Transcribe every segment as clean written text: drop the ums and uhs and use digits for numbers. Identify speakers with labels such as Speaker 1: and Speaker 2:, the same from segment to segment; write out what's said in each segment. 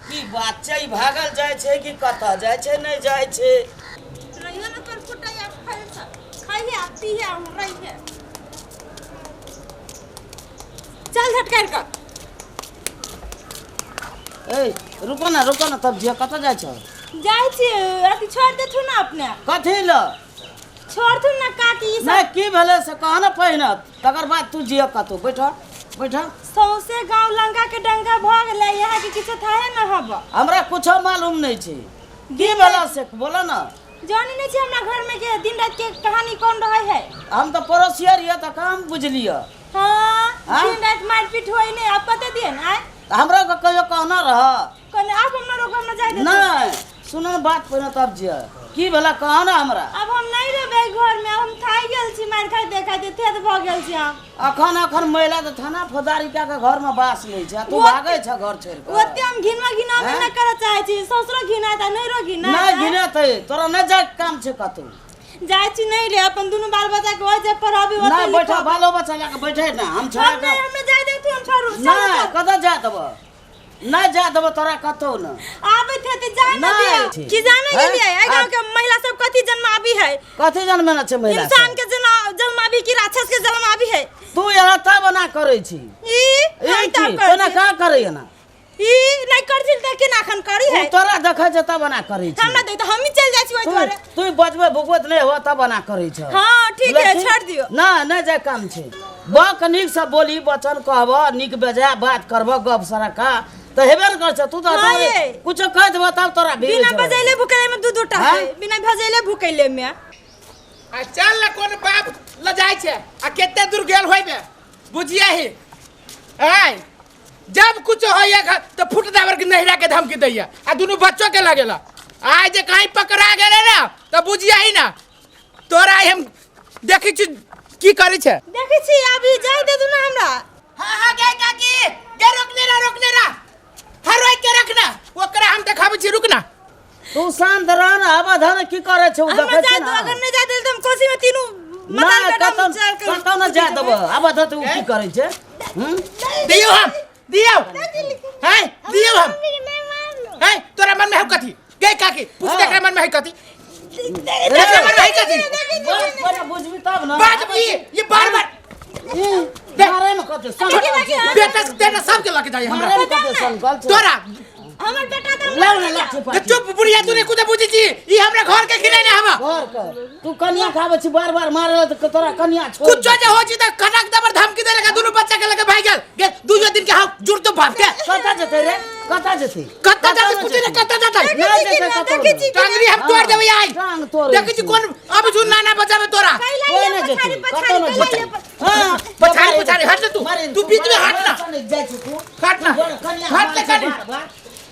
Speaker 1: की बात छै भागल जाय छै कि कतऽ जाय छै नहीं जाय छै
Speaker 2: रहिया न कर फुटा या खाइए आती है हम रही है चल झटकार कर
Speaker 1: ए रुको ना तब जे कतऽ जाय छ
Speaker 2: जाय छी अति छोड़ दे थु ना अपने
Speaker 1: कथि ल
Speaker 2: छोड़ थु ना काकी ई
Speaker 1: नहीं की भेले से कह ना पहिने तकर बाद तू जे कतौ बैठ
Speaker 2: सौसे गांव लंका के डंगा भ गेलै यहाँ के किछ थाहे न हब
Speaker 1: हमरा कुछ मालूम नहीं छै की भेला से बोला ना
Speaker 2: जानी नहीं छी हमरा घर में के दिन रात के कहानी कौन रहे है
Speaker 1: हम तो पड़ोसिया रिया त काम बुझलिया
Speaker 2: हां दिन रात मारपीट होई नहीं अब पता दिए ना
Speaker 1: हमरा को कहियो कहना रह
Speaker 2: कोने आप हमरा रोक हम न जाय दे
Speaker 1: नहीं सुनो बात पहिने तब जे की भेला कह ना हमरा
Speaker 2: अब हम नहीं रहबे घर में हम थाई गेल छी मार खाइ देखाइ दे थे भ गेल छी हम
Speaker 1: अखन महिला तो थाना फौजदारी के घर में बास नहीं छै तू भागे छ घर छोड़ के
Speaker 2: ओते हम घिना में न करे चाहे छी ससुरो घिना त नहीं रो घिना
Speaker 1: नहीं घिना त तोरा न जाय काम छै कतौ
Speaker 2: जाय छी नहीं रे अपन दुनु बाल बच्चा के ओइ जे पढ़ाबी ओते
Speaker 1: नहीं बैठा बालो बच्चा लेके बैठे ना हम छोड़ के
Speaker 2: हम जाय दे तू हम छोड़ू
Speaker 1: नहीं कदा जा देब नहीं जा देब तोरा कतौ न
Speaker 2: आबे थे त जाय न दिया की जाने गेलिए ए गांव के महिला सब कथि जन्माबी है
Speaker 1: कथि जन्म न छै महिला
Speaker 2: इंसान के जन्माबी की राक्षस के जन्माबी है
Speaker 1: तू यहाँ ता बना करे छी
Speaker 2: ई हम ता
Speaker 1: कोना का करे ना
Speaker 2: ई नहीं करथिल त के नाखन करी है
Speaker 1: तोरा देखै छ ता बना करे छी
Speaker 2: हमरा दे त हम ही चल जाय छी ओइ द्वारे
Speaker 1: तू बचबे भुगवत नहीं हो ता बना करे छ
Speaker 2: हां ठीक है छोड़ दियो
Speaker 1: ना नहीं जाय काम छै बक निक से बोली वचन कहब निक बेजा बात करब गप सरका त हेबे न कर छ तू त कुछ कह देब तब तोरा
Speaker 2: बिना बजैले भुकैले में दूध उठा है बिना भजैले भुकैले में
Speaker 3: आ चल ल कोन बाप ल जाय छै आ केते दूर गेल होइबे बुझिया ही आय जब कुछ होइया तो फुट दावर के नहिरा के धमकी दैया आ दुनु बच्चों के लगेला आय जे कहीं पकड़ा गेले ना तो बुझिया ही ना तोरा हम देखि छी की करै छै
Speaker 2: देखि छी अभी जाय दे दू ना हमरा
Speaker 3: हां गे काकी गे रोकने रा हर रोक के रखना ओकरा हम देखाबै छी रुक ना
Speaker 1: तू शांत रह ना अब धन की करे छ देखै छी ना
Speaker 2: अगर नहीं जाय दे त हम कोसी में तीनू
Speaker 1: ना कतौ न जा देब अब धन तू की करे छै
Speaker 3: दियो हम दियो है दियो हम है तोरा मन में है कथि गे काकी पूछ देखरा मन में है कथि देखरा मन में है कथि
Speaker 1: बड़ा बुझबी तब ना
Speaker 3: बात ये बार
Speaker 1: मारे में कते
Speaker 3: बेटा तेरा सब के लगे जाय हमरा तोरा
Speaker 2: हमर बेटा त
Speaker 3: चुप बुढ़िया तूने कुछ बुझी छी ई हमरा घर के खिले ना हम
Speaker 1: घर के तू कन्या खाबे छी बार मारल त तोरा कन्या छोड़
Speaker 3: कुछ जे हो छी त कनक दबर धमकी दे लगा दोनों बच्चा के लगे भाग गेल गे दूसरे दिन के हम जुड़ तो भाग के
Speaker 1: कता जते रे कता जते
Speaker 3: कुछ ने कता जाता टांगरी हम तोड़ देबै आई देखि छी कोन अब सुन नाना बचावे तोरा
Speaker 1: कोई न जते कता न जते
Speaker 3: हां पछाड़ी हट तू बीच में हट ना हट ना हट ले कर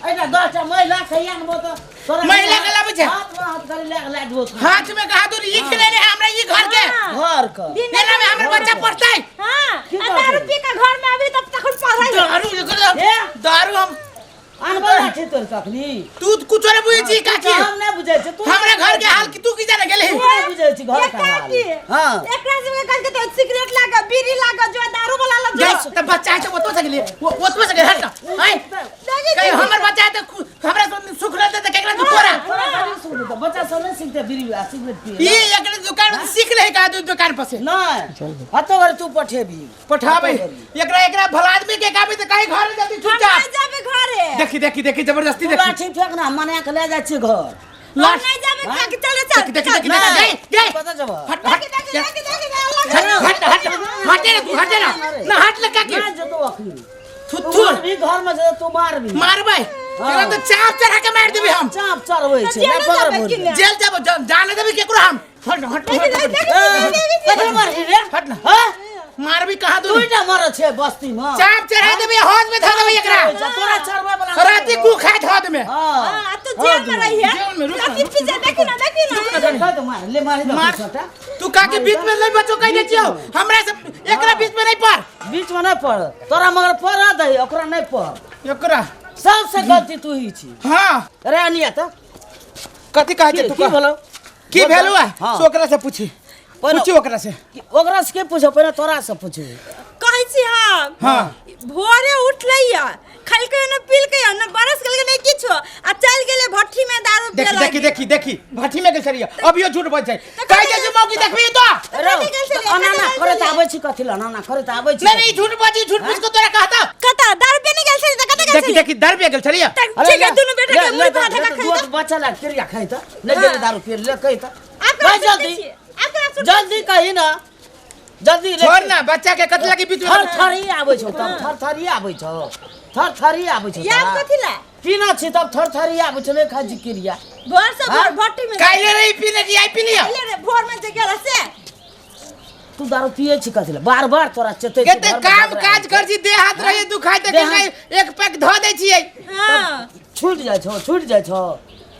Speaker 1: ऐना 10 महिला खैया न तो तोरा
Speaker 3: महिला के लाबे छै
Speaker 1: हाथ करे लाग दो
Speaker 3: हाथ में कहा तू ई खिलेने हमरा ई घर के एना में हमर बच्चा पढ़तै
Speaker 2: हां 1000 रुपया का घर में अभी तक तक पढ़ाई
Speaker 3: दारू हम
Speaker 1: अनबना छै तोर कखनी
Speaker 3: तू कुछ रे बुझै छी काकी
Speaker 1: हम नै बुझै छै तू
Speaker 3: हमरा घर के हाल की तू की जाने गेले
Speaker 1: नहीं बुझै छी घर का हाल हां
Speaker 2: एकरा से कल के तो सिगरेट लागा बीड़ी लागा जो दारू वाला लग
Speaker 3: गैस त बच्चा है ओतो से गेले ओतो से गेले हट ना हाय कहीं हमर बच्चा है त हमरा सुख रहते त केकरा तू तोरा
Speaker 1: बच्चा सब नहीं सीखते बीड़ी सिगरेट पिए
Speaker 3: ये एकरे दुकान में सीख ले का दुकान पर से
Speaker 1: नहीं हतो घर तू पठेबी
Speaker 3: पठाबे एकरा भला आदमी के काबे त कहीं घर जल्दी छूट जा
Speaker 2: जाबे घरे
Speaker 3: देखी जबरदस्ती देखी
Speaker 1: लाठी फेंकना मने के ले जाय छी घर
Speaker 2: नहीं जाबे के चले चल
Speaker 3: देखी गई
Speaker 1: पता जब
Speaker 3: हट ना ना हट ले काकी
Speaker 1: ना जतो अखनी
Speaker 3: थुथुर
Speaker 1: भी घर में जे तू मारबी
Speaker 3: मारबे तेरा तो चाप चढ़ा के मार देबे हम
Speaker 1: चाप चढ़बै छै ना पकड़ बोल
Speaker 3: जेल जाबो जाने देबे केकरो हम हट ना मार भी कहां दू
Speaker 1: दुईटा मर छे बस्ती में
Speaker 3: चाप चढ़ा देबे हाथ में धर देबे एकरा
Speaker 1: तोरा चढ़बै वाला
Speaker 3: राती गु खाए हाथ में
Speaker 1: हां
Speaker 2: तो जेल में रही है
Speaker 3: जेल में रुक
Speaker 2: पीछे देखी ना
Speaker 1: तो मार ले मारी दो छोटा
Speaker 3: तू काके बीच में नहीं बचो कह दे छियो हमरा से एकरा बीच में नहीं पड़
Speaker 1: बीच में नहीं पड़ तोरा मगर पड़ा दे ओकरा नहीं पड़
Speaker 3: एकरा
Speaker 1: सबसे गलती तू ही छी
Speaker 3: हां
Speaker 1: रे अनिया तो
Speaker 3: कथी कहै छै तू
Speaker 1: की बोलो
Speaker 3: की भेलु है
Speaker 1: हाँ।
Speaker 3: सो ओकरा से पूछी पूछी ओकरा से
Speaker 1: ओकरा से के पूछो पहले तोरा से पूछो
Speaker 2: कहै छी हम
Speaker 3: हाँ।
Speaker 2: भोरे उठलैया खलकै न पिलकै न बरस गेलै नहीं किछो आ चल गेलै भट्ठी में दारू पिए
Speaker 3: देखी
Speaker 2: लगी
Speaker 3: देखी देखी देखी भट्ठी में गेल छलिए अभियो झूठ बोल जाय कहै छै मौकी देखबी तो
Speaker 1: अनाना करे त आबै छी कथि ल अनाना करे त आबै छी
Speaker 3: नहीं झूठ बोली झूठ पूछ को तोरा कहता
Speaker 2: कता दारू पिए नहीं गेल छली त कता गेल
Speaker 3: देखी देखी दर पे गेल छलिए
Speaker 2: ठीक है दोनों बेटा के मुंह पर ढका खाई
Speaker 1: दूध बच्चा ला क्रिया खाई त नहीं गेले दारू पी ले कही त
Speaker 2: आप
Speaker 1: जल्दी जल्दी कही ना जल्दी
Speaker 3: छोड़ ना बच्चा के कतला के बीच में
Speaker 1: थर थरी आबै छौ तब थर थरी आबै छौ थर थरी आबै छौ
Speaker 2: याद कथि ला
Speaker 1: पीना छी तब थर थरी आबै छौ ले खाजी क्रिया
Speaker 2: भोर से भोर भट्ठी में
Speaker 3: काइले रही पीने की आई पी लिया
Speaker 2: रे भोर में जे गेल से
Speaker 1: तू दारू पिए छी कथि ल बार बार तोरा चेते
Speaker 3: केते काम काज कर छी देह हाथ रहे दुखाई त के एक पैक ध दे छियै
Speaker 2: हां
Speaker 1: छूट जाय छौ छूट जाय छौ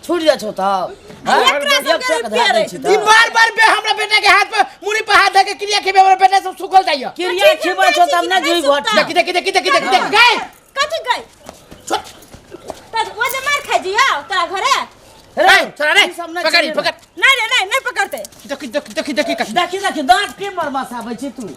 Speaker 1: छूट जाय छौ तब
Speaker 2: एकरा से के
Speaker 1: धरा दै छी
Speaker 3: ई बार बार बे हमरा बेटा के हाथ पे मुड़ी पे हाथ धके क्रिया खेबे हमरा बेटा सब सुखल जाइयो
Speaker 1: क्रिया खेबा छौ तब ना जुई भट
Speaker 3: देखी देखी देखी देखी देखी देखी गए
Speaker 2: कथि गई त वो जे मार खा जिया तोरा घरे
Speaker 3: रे चला रे पकड़ी पकड़
Speaker 2: नहीं पकड़ते
Speaker 3: देखी देखी देखी देखी
Speaker 1: देखी देखी दांत के मर मसाबै छी तू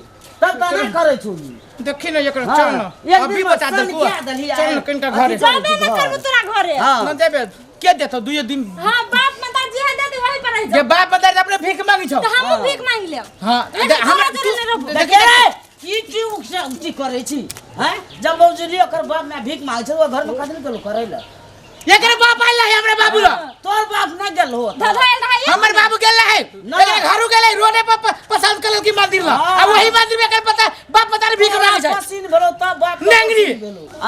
Speaker 1: तब त ना करे छौ
Speaker 3: देखी न एकरा चल न अभी बता दे तू चल न कनका घरे
Speaker 2: जाबे न करबो तोरा घरे
Speaker 3: न देबे के देतो दुई दिन
Speaker 2: हां बाप मदार जी दे दे वही पर रह
Speaker 3: जे बाप बता अपने भीख मांगी छौ
Speaker 2: तो हम भीख मांग ले
Speaker 3: हां
Speaker 2: हम
Speaker 1: देखे ई की उक्सा उक्ति करे छी हैं जब बौजली ओकर बाप में भीख मांग छ ओ घर में कथि केलो करे ल
Speaker 3: एकरे बाप आइला है हमरा बाबू रो
Speaker 1: तोर बाप ना गेल हो
Speaker 2: धधायल रहा
Speaker 3: हमर बाबू गेल है एकरे घरु गेलै रोडे पर पसंद कलर की मंदिर ला आ वही मंदिर में एकर पता बाप पता भीख मांगे छै
Speaker 1: पसीन भेलो त बाप
Speaker 3: नेंगरी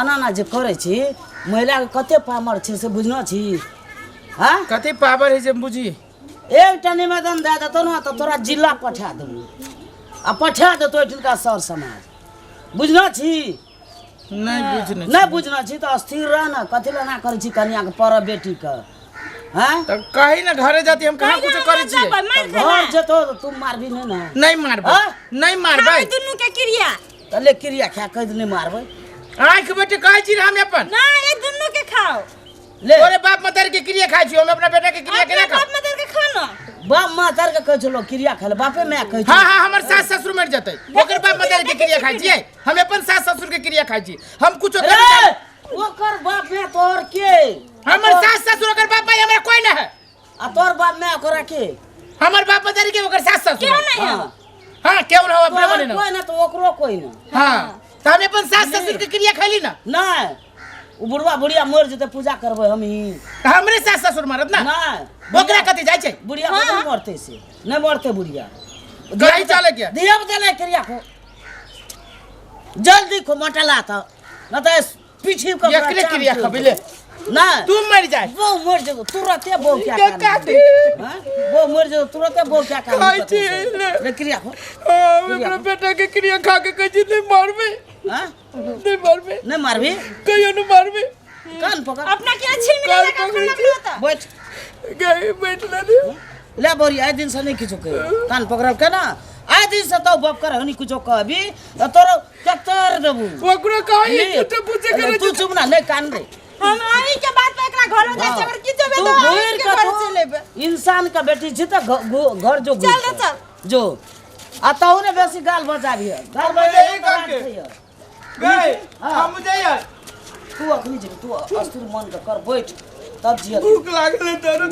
Speaker 1: अनाना जे करे छी महिला के कते पामर छै से बुझना छी हां
Speaker 3: कथि पावर है जे बुझी
Speaker 1: एकटा निवेदन दे देतो ना तो तोरा जिला पठा देबो आ पठा देतो इनका सर समाज बुझना छी नहीं बुझना छी तो अस्थिर रह ना कथि ला ना करे छी कन्या के पर बेटी के हैं
Speaker 3: त कहीं ना घरे जाती हम कहां कुछ करे छी
Speaker 1: घर जेतो तो तुम मारबी नहीं
Speaker 3: मारबे नहीं मारबे
Speaker 2: दुनु के क्रिया
Speaker 1: तले क्रिया खा कह नहीं मारबे
Speaker 3: आंख बेटे कहै छी हम अपन
Speaker 2: ना ये दुनु के खाओ
Speaker 1: ले
Speaker 3: तोरे बाप मदर के क्रिया खाइ छी हम अपना बेटा के क्रिया केना
Speaker 2: बाप मदर के खाना
Speaker 1: बाप मातर के कह छलो क्रिया खाले बापे मैं कह छी
Speaker 3: हां हां हमर सास ससुर मर जतै ओकर बाप मदर के क्रिया खाइ छी हम अपन सास ससुर के क्रिया खाइ छी हम कुछो करे
Speaker 1: ओकर बाप में तोर के
Speaker 3: हमर सास ससुर ओकर बाप में हमरा कोई ना है
Speaker 1: आ तोर बाप में ओकरा के
Speaker 3: हमर बाप मदर के ओकर सास ससुर
Speaker 2: क्यों नहीं है
Speaker 3: हां केवन हो अपने बने
Speaker 1: कोई ना तो ओकरो कोई ना
Speaker 3: हां त हम अपन सास ससुर के क्रिया खैली ना
Speaker 1: नहीं उ बुढ़वा बुढ़िया मर जते पूजा करबे हम ही
Speaker 3: हमरे सास ससुर मरत ना
Speaker 1: नहीं
Speaker 3: ओकरा कथि जाय छै
Speaker 1: बुढ़िया नहीं मरते से नहीं मरते बुढ़िया
Speaker 3: गई चले क्या
Speaker 1: दिया बतले क्रिया को जल्दी को मटला था न तो पीछे को
Speaker 3: एकरे क्रिया खबिले
Speaker 1: ना
Speaker 3: तू मर जाए
Speaker 1: वो मर जाओ तुरंत वो क्या
Speaker 3: काटे
Speaker 1: वो मर जाओ तुरंत वो क्या
Speaker 3: खाई छी
Speaker 1: ले क्रिया को
Speaker 3: मेरा बेटा के क्रिया खा के कहीं नहीं मारबे
Speaker 1: हां
Speaker 3: नहीं मारबे
Speaker 1: नहीं मारबी
Speaker 3: कहियो नहीं मारबे
Speaker 1: कान पकड़
Speaker 2: अपना क्या छीन में लगा खाना होता
Speaker 1: बैठ
Speaker 3: गए बैठ ले
Speaker 1: ले बोरी आए दिन से नहीं किछो कह कान पकड़ के ना आए दिन से तो बाप कर हनी कुछो कहबी तो तोरो कतर देबू
Speaker 3: ओकरो कहि तो पूछे करे
Speaker 1: तू चुप ना नहीं कान दे
Speaker 2: हम आई के बात पे एकरा घर में जाय अगर किछो बे तो आई के घर से लेबे
Speaker 1: इंसान का बेटी छी त घर जो
Speaker 2: चल रे चल
Speaker 1: जो आताऊ ने बेसी गाल बजाबी गाल बजाबी
Speaker 3: गए हम जाइए
Speaker 1: तू अखनी जे तू अस्थिर मन का कर बैठ तब जिया
Speaker 3: भूख लागले तो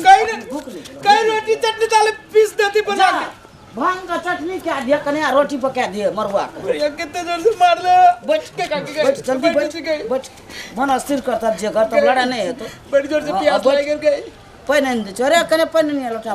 Speaker 3: कहीं रोटी चटनी दाल पीस देती बना के
Speaker 1: भांग का चटनी क्या दिया कन्या रोटी पका दिए मरवा के
Speaker 3: ये कितने जोर से मार ले
Speaker 1: बैठ के बैठ जल्दी बैठ मन अस्थिर कर तब जे कर तब लड़ा नहीं है तो
Speaker 3: बड़ी जोर से प्यास लग गई
Speaker 1: पैन नहीं दे अरे कने पैन नहीं लटा